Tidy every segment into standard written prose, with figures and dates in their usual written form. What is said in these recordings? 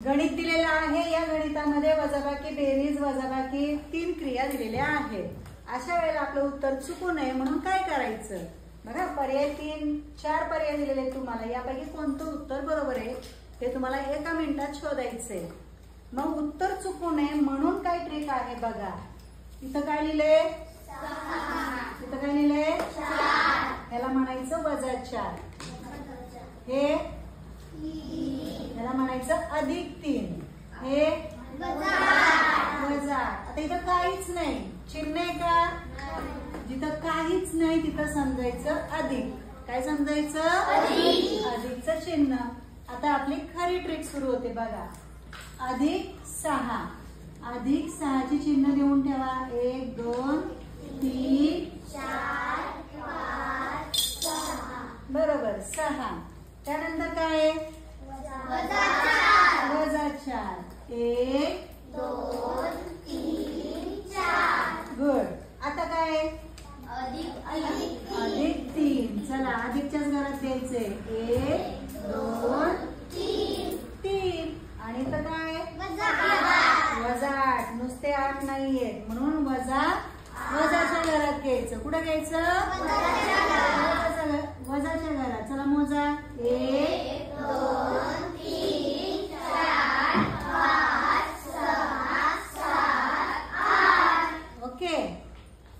गणित दिलेलं आहे। या गणितामध्ये वजाबाकी, बेरीज, वजाबाकी 3 क्रिया दिलेल्या आहेत। अशा वेळेला आपलं उत्तर चुकू नये म्हणून काय करायचं बघा, पर्याय 4 पर्याय दिलेले तुम्हाला। यापैकी कोणतं उत्तर बरोबर आहे ते तुम्हाला 1 मिनिटात शोधायचंय। मग उत्तर चुकू नये म्हणून काय ट्रिक आहे बघा। इथं काय लिहिलंय? 6। इथं काय लिहिलंय? 4। याला म्हणायचं +4। हे याला म्हणायचं +3। हे वजा। आता इथं काहीच नाही, चिन्ह आहे का? जिथं काहीच नाही तिथं समजायचं अधिक। काय समजायचं? अधिकचं चिन्ह। आता आपली खरी ट्रिक सुरू होते बघा। +6। +6 ची चिन्ह देऊन ठेवा। 1 2 3 4 5 6 बरोबर 6। त्यानंतर काय? +4। 1 2 3 4 गुड। आता काय? +3। चला अधिकच्याच घरात द्यायचे। 1 2 3 आणि इथं काय? +8। नुसते 8 नाहीये म्हणून वजाच्या घरात घ्यायचं। कुठे घ्यायचं? वजाच्या घरात। चला मोजा। 1 2 3 4 5 6 7 8 ओके।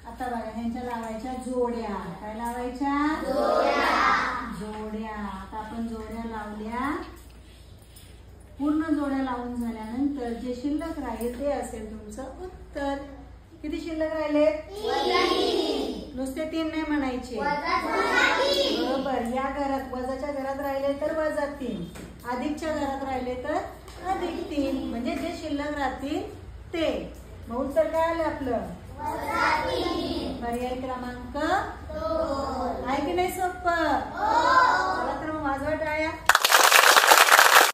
आता बघा ह्यांच्या लावायच्या जोड्या। काय लावायच्या? जोड्या। आता आपण जोड्या लावल्या। पूर्ण जोड्या लावून झाल्यानंतर जे शिल्लक राहील ते असेल तुमचं उत्तर। किती शिल्लक राहिले? नुसते 3 नाही म्हणायचे बरोबर। या घरात वजाच्या घरात राहिले तर +3, अधिकच्या घरात राहिले तर +3 म्हणजे जे शिल्लक राहतील ते। मग उत्तर काय आलं आपलं? पर्याय क्रमांक 2 आहे की नाही सोपं?